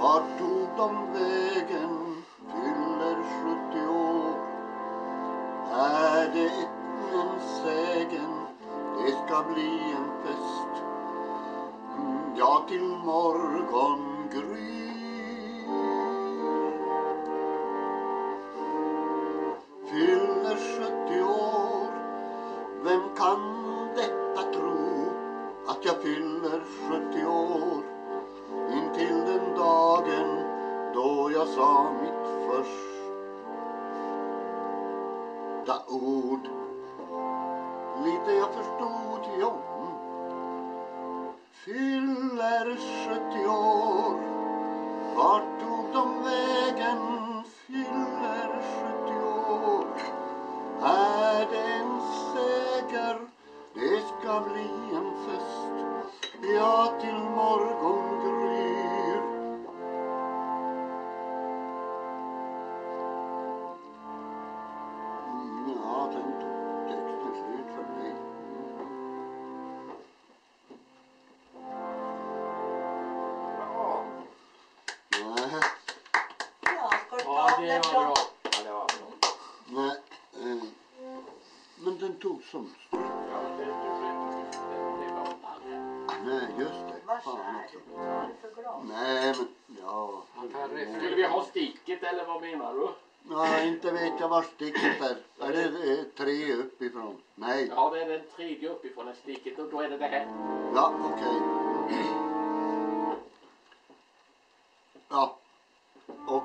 Vart tog de vägen, fyller 70 år? Är det en sägen, det ska bli en fest. Ja, till morgon gryr. Fyller 70 år, vem kan detta tro? Att jag fyller 70 år, intill den dagen då jag sa mitt första ord. Lite jag förstod, ja. Fyller 70 år, vart tog de vägen? Fyller 70 år, är det en seger? Det ska bli en fest, ja, till morgon gryr. Ja, den tog texten slut för mig. Bra. Nej, Ja, ska du Ja, ta det den var då? bra. Ja, det var bra. nej. Men den tog som slut. Ja, det var bra. Nej, just det. Vad Fan är också. det? Vad är det för glas? Nej, men ja. Skulle vi ha sticket eller vad menar du? Ja, inte vet jag var sticket är. Är det 3 uppifrån? Nej. Ja, det är den tredje uppifrån ett sticket och då är det det här. Ja, okej. Ja. Och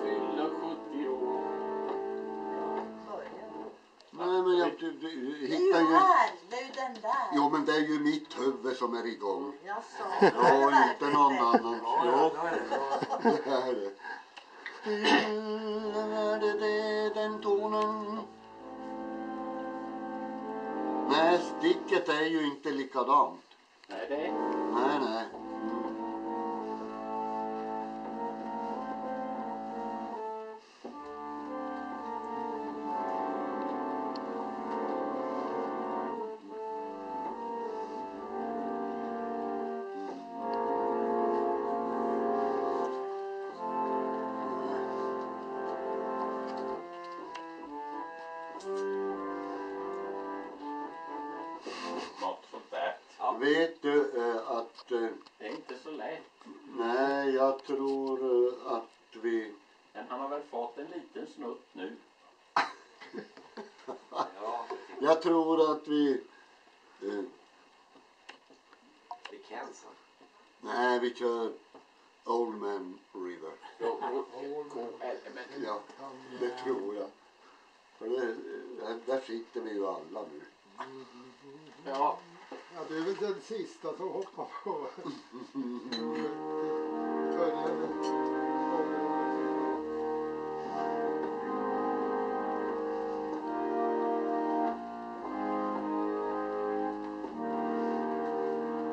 Fyller 70 år. Börja. nej, men jag Det är hittar ju ju. här, det är ju den där. Jo, men det är ju mitt huvud som är igång. Jaså, Ja, inte någon annan. Ja, Jo, då är det bra. det är det. Är det den tonen? Nej, sticket är ju inte likadant. Nej, det är... Nej, nej. Något sånt där. Vet du att... Det är inte så lätt. nej, jag tror att vi... Men han har väl fått en liten snutt nu. Ja, Jag tror att vi... det känns. nej, vi kör Old Man River. Ja, det tror jag. För där sitter vi ju alla nu. Ja, Ja, det är väl den sista som hoppar på. Följande.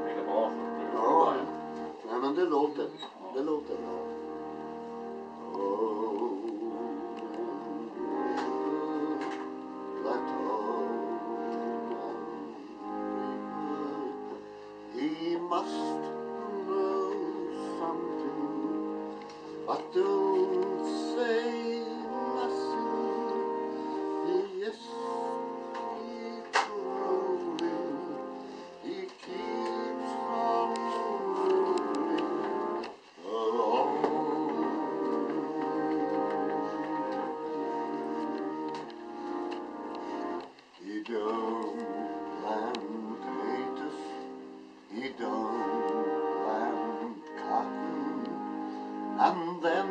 det är bra. Ja, nej, men det låter bra. Oh, that must know something, but don't say nothing. Yes, keep rolling. He keeps on rolling along. He don't plant potatoes, he don't plant cotton, and then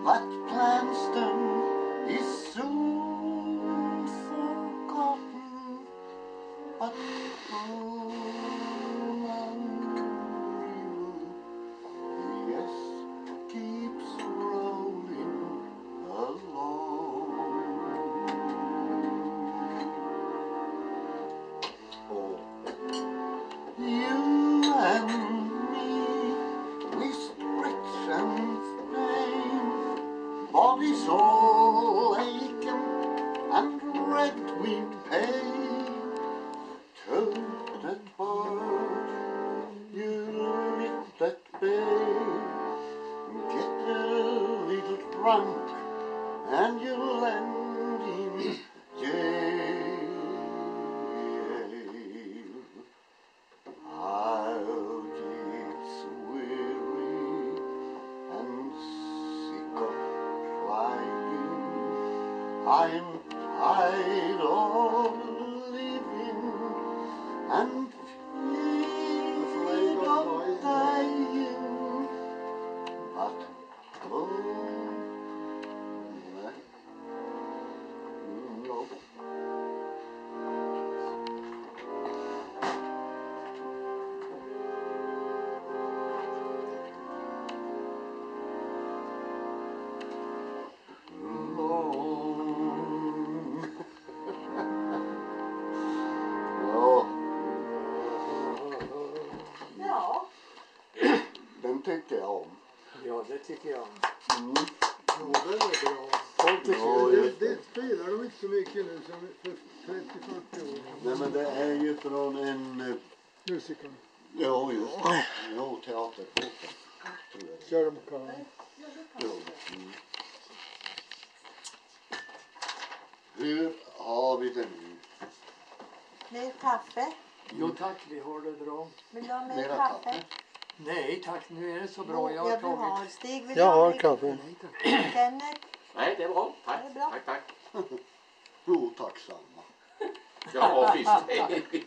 that plants them is soon forgotten. But yes, keeps rolling along. Oh, you and me, we stretch and strain, bodies all aching and red with pain. Toad that barge, you lift that bay, get a little drunk and you'll land in jail. I'll get weary and sick of trying. I'm tired of living and afraid of dying. But oh, no. Ja, Ja. den tycker jag om. Ja, det tycker jag. Mm. Ja, den är bra. Folk tycker Ja, Det, just det. det spelar de inte så mycket nu som för 30-40 år sedan. Nej, men det är ju från en... Musiker. Ja, just det. Jo, teatergruppen. Tror jag. Kör de kan. Jo. Mm. Hur har vi det nu? Mer kaffe? Jo tack, vi har det bra. Vill du ha mer Mera kaffe? kaffe? Nej tack, nu är det så bra. Jag har Ja, du har. tagit... Stig, vill du Jag ha har mer? kaffe. Nej, tack. Kenneth? Nej, det är bra. Tack. Det är bra. Tack, tack. Jo, tack samma. Ja, visst.